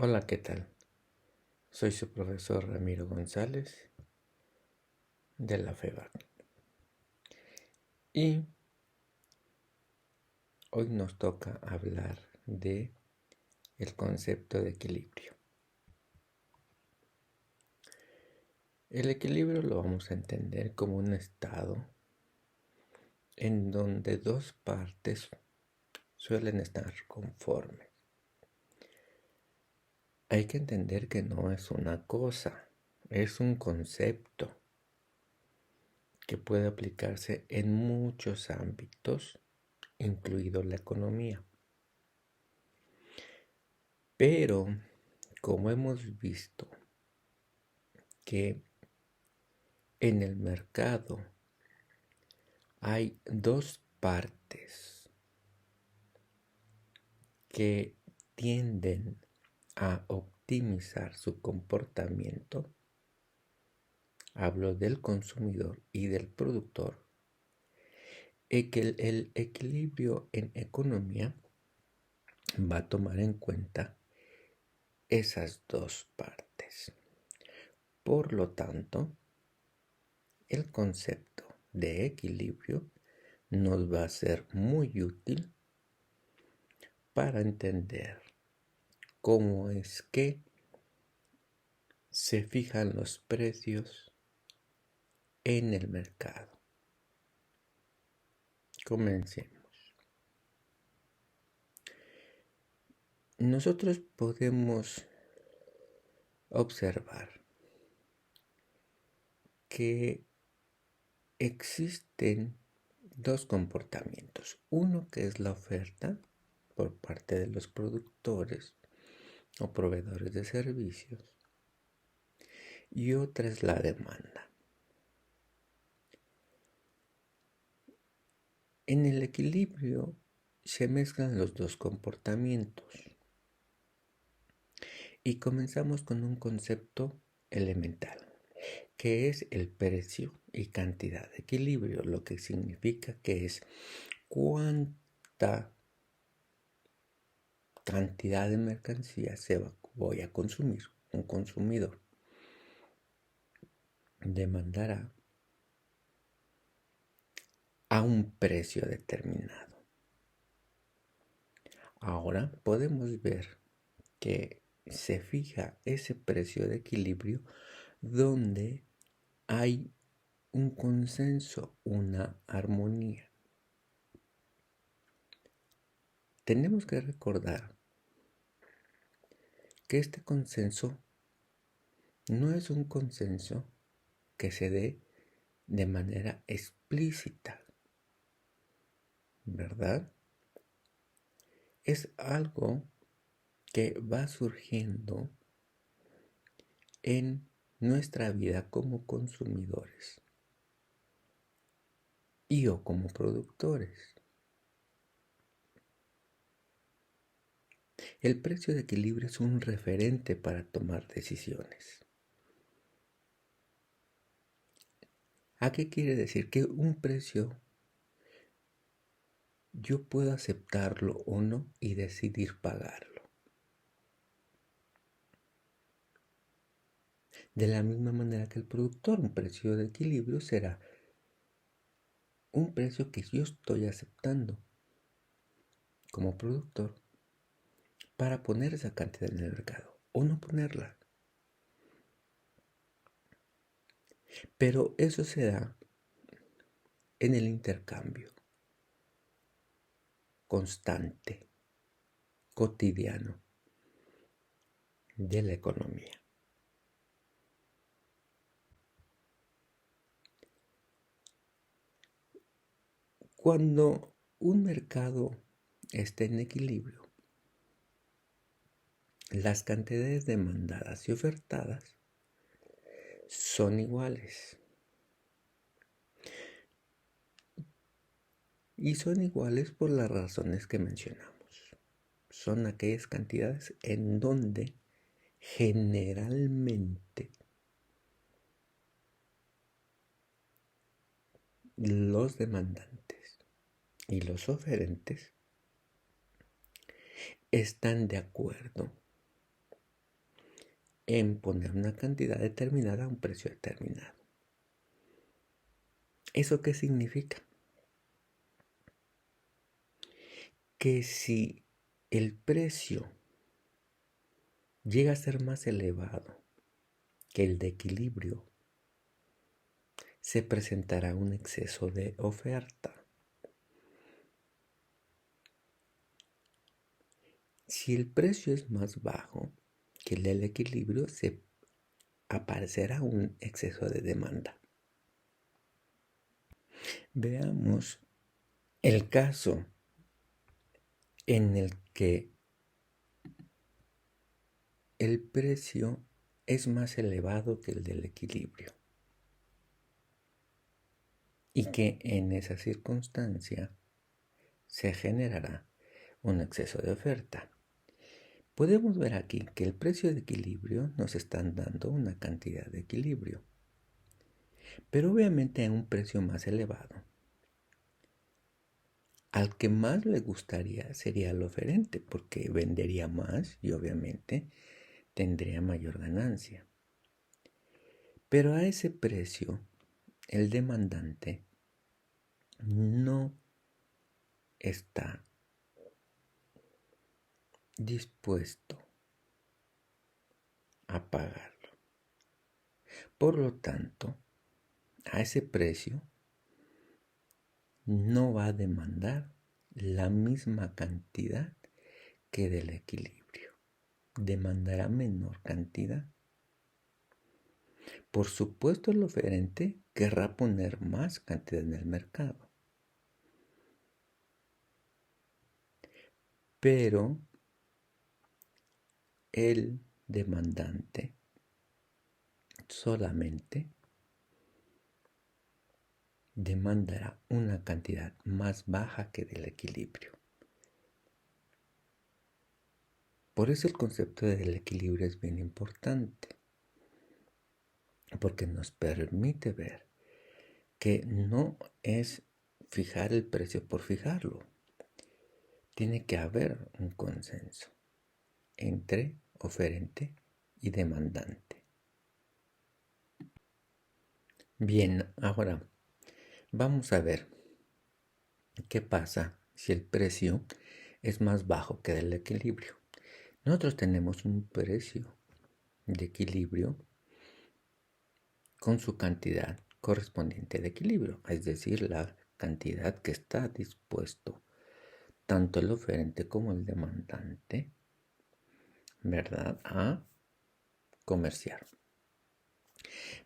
Hola, ¿qué tal? Soy su profesor Ramiro González de la FEBAC y hoy nos toca hablar de el concepto de equilibrio. El equilibrio lo vamos a entender como un estado en donde dos partes suelen estar conformes. Hay que entender que no es una cosa, es un concepto que puede aplicarse en muchos ámbitos, incluido la economía. Pero, como hemos visto que en el mercado hay dos partes que tienden a optimizar su comportamiento, hablo del consumidor y del productor, y que el equilibrio en economía va a tomar en cuenta esas dos partes. Por lo tanto, el concepto de equilibrio nos va a ser muy útil para entender cómo es que se fijan los precios en el mercado. Comencemos. Nosotros podemos observar que existen dos comportamientos. Uno que es la oferta por parte de los productores o proveedores de servicios y otra es la demanda. En el equilibrio se mezclan los dos comportamientos y comenzamos con un concepto elemental, que es el precio y cantidad de equilibrio, lo que significa que es cuánta cantidad de mercancía voy a consumir. Un consumidor demandará a un precio determinado. Ahora podemos ver que se fija ese precio de equilibrio donde hay un consenso, una armonía. Tenemos que recordar que este consenso no es un consenso que se dé de manera explícita, ¿verdad? Es algo que va surgiendo en nuestra vida como consumidores y o como productores. El precio de equilibrio es un referente para tomar decisiones. ¿A qué quiere decir? Que un precio yo puedo aceptarlo o no y decidir pagarlo. De la misma manera que el productor, un precio de equilibrio será un precio que yo estoy aceptando como productor para poner esa cantidad en el mercado o no ponerla. Pero eso se da en el intercambio constante, cotidiano de la economía. Cuando un mercado está en equilibrio, las cantidades demandadas y ofertadas son iguales. Y son iguales por las razones que mencionamos. Son aquellas cantidades en donde generalmente los demandantes y los oferentes están de acuerdo en poner una cantidad determinada a un precio determinado. ¿Eso qué significa? Que si el precio llega a ser más elevado que el de equilibrio, se presentará un exceso de oferta. Si el precio es más bajo que el del equilibrio, se aparecerá un exceso de demanda. Veamos el caso en el que el precio es más elevado que el del equilibrio y que en esa circunstancia se generará un exceso de oferta. Podemos ver aquí que el precio de equilibrio nos están dando una cantidad de equilibrio, pero obviamente a un precio más elevado. Al que más le gustaría sería al oferente, porque vendería más y obviamente tendría mayor ganancia. Pero a ese precio, el demandante no está dispuesto a pagarlo. Por lo tanto, a ese precio no va a demandar la misma cantidad que del equilibrio. Demandará menor cantidad. Por supuesto, el oferente querrá poner más cantidad en el mercado. Pero el demandante solamente demandará una cantidad más baja que del equilibrio. Por eso el concepto del equilibrio es bien importante, porque nos permite ver que no es fijar el precio por fijarlo. Tiene que haber un consenso entre oferente y demandante. Bien, ahora vamos a ver qué pasa si el precio es más bajo que el equilibrio. Nosotros tenemos un precio de equilibrio con su cantidad correspondiente de equilibrio, es decir, la cantidad que está dispuesto tanto el oferente como el demandante, ¿verdad?, a comerciar.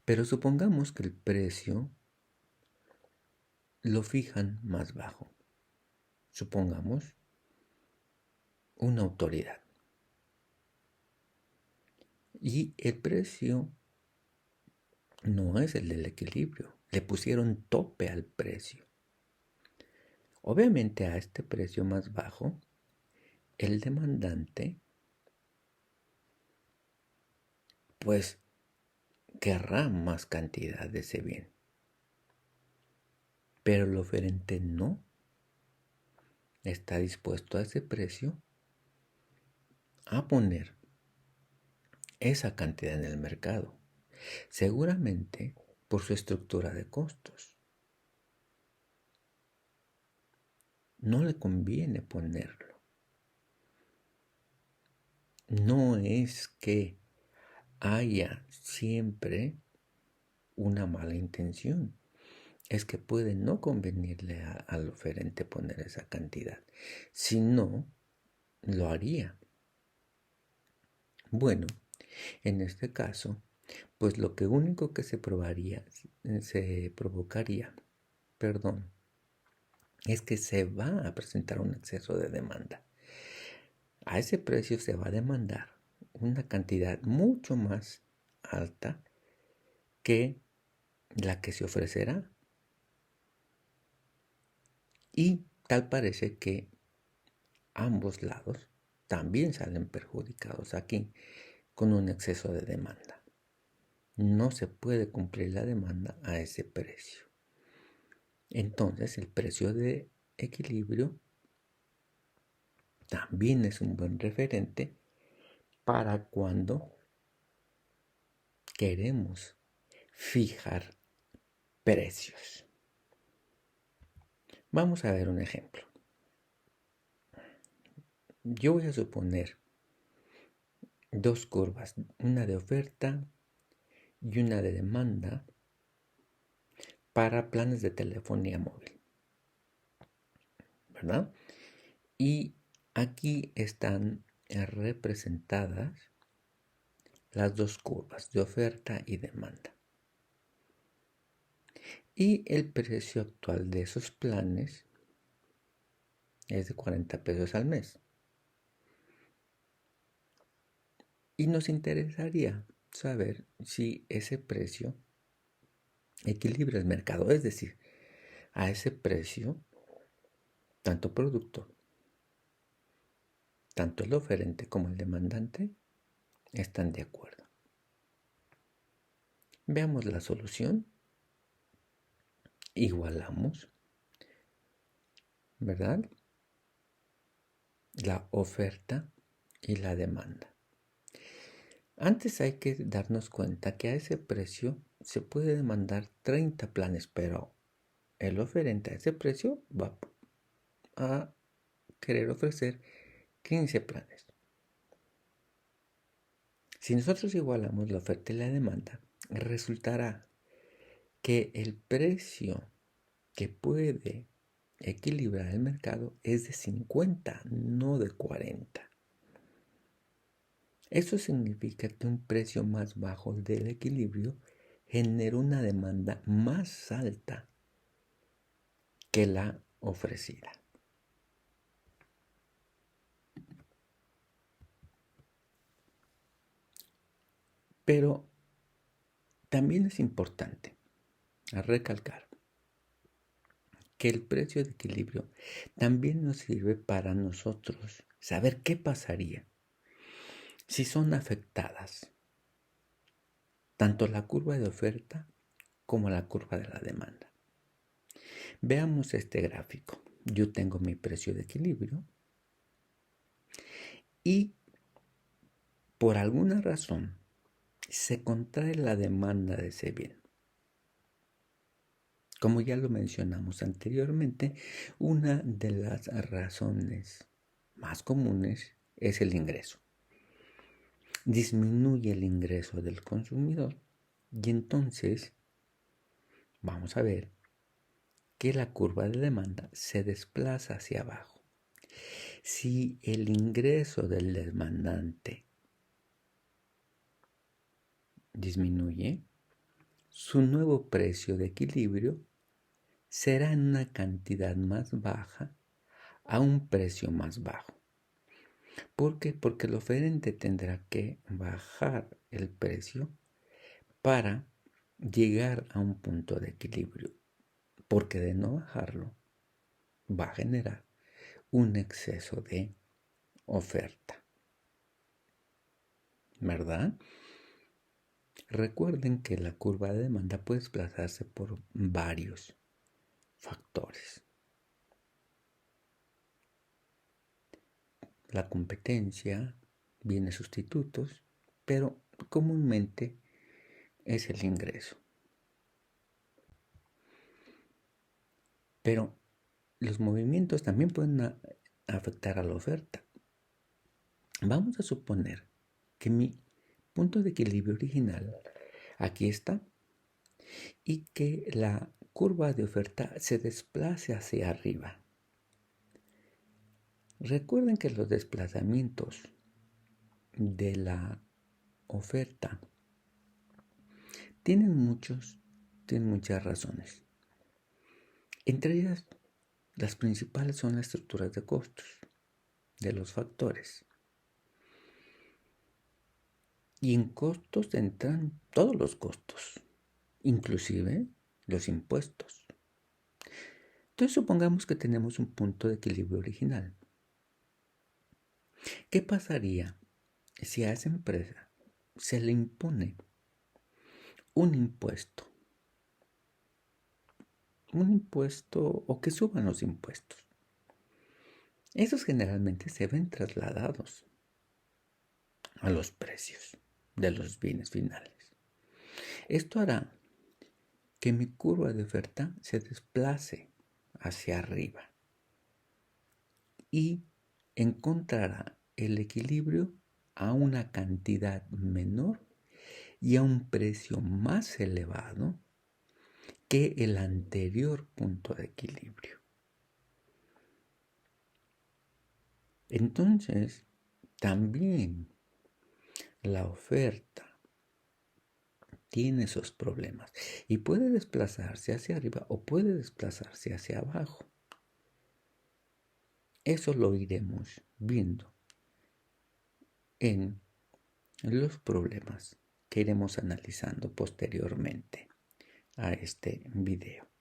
Pero supongamos que el precio lo fijan más bajo. Supongamos una autoridad. Y el precio no es el del equilibrio. Le pusieron tope al precio. Obviamente a este precio más bajo, el demandante pues querrá más cantidad de ese bien. Pero el oferente no está dispuesto a ese precio a poner esa cantidad en el mercado. Seguramente por su estructura de costos. No le conviene ponerlo. No es que haya siempre una mala intención. Es que puede no convenirle al oferente poner esa cantidad. Si no, lo haría. Bueno, en este caso, pues lo que único que se provocaría, es que se va a presentar un exceso de demanda. A ese precio se va a demandar una cantidad mucho más alta que la que se ofrecerá. Y tal parece que ambos lados también salen perjudicados aquí con un exceso de demanda. No se puede cumplir la demanda a ese precio. Entonces el precio de equilibrio también es un buen referente para cuando queremos fijar precios. Vamos a ver un ejemplo. Yo voy a suponer dos curvas, una de oferta y una de demanda para planes de telefonía móvil, ¿verdad? Y aquí están representadas las dos curvas de oferta y demanda. Y el precio actual de esos planes es de 40 pesos al mes. Y nos interesaría saber si ese precio equilibra el mercado, es decir, a ese precio, tanto producto, tanto el oferente como el demandante están de acuerdo. Veamos la solución. Igualamos, ¿verdad? La oferta y la demanda. Antes hay que darnos cuenta que a ese precio se puede demandar 30 planes, pero el oferente a ese precio va a querer ofrecer 15 planes. Si nosotros igualamos la oferta y la demanda, resultará que el precio que puede equilibrar el mercado es de 50, no de 40. Eso significa que un precio más bajo del equilibrio genera una demanda más alta que la ofrecida. Pero también es importante recalcar que el precio de equilibrio también nos sirve para nosotros saber qué pasaría si son afectadas tanto la curva de oferta como la curva de la demanda. Veamos este gráfico. Yo tengo mi precio de equilibrio y por alguna razón se contrae la demanda de ese bien. Como ya lo mencionamos anteriormente, una de las razones más comunes es el ingreso. Disminuye el ingreso del consumidor y entonces vamos a ver que la curva de demanda se desplaza hacia abajo. Si el ingreso del demandante disminuye, su nuevo precio de equilibrio será en una cantidad más baja a un precio más bajo. ¿Por qué? Porque el oferente tendrá que bajar el precio para llegar a un punto de equilibrio, porque de no bajarlo va a generar un exceso de oferta, ¿verdad? Recuerden que la curva de demanda puede desplazarse por varios factores. La competencia, bienes sustitutos, pero comúnmente es el ingreso. Pero los movimientos también pueden afectar a la oferta. Vamos a suponer que mi punto de equilibrio original aquí está y que la curva de oferta se desplace hacia arriba. Recuerden que los desplazamientos de la oferta tienen muchas razones. Entre ellas, las principales son las estructuras de costos de los factores. Y en costos entran todos los costos, inclusive los impuestos. Entonces supongamos que tenemos un punto de equilibrio original. ¿Qué pasaría si a esa empresa se le impone un impuesto? Un impuesto o que suban los impuestos. Esos generalmente se ven trasladados a los precios de los bienes finales. Esto hará que mi curva de oferta se desplace hacia arriba y encontrará el equilibrio a una cantidad menor y a un precio más elevado que el anterior punto de equilibrio. Entonces, también la oferta tiene esos problemas y puede desplazarse hacia arriba o puede desplazarse hacia abajo. Eso lo iremos viendo en los problemas que iremos analizando posteriormente a este video.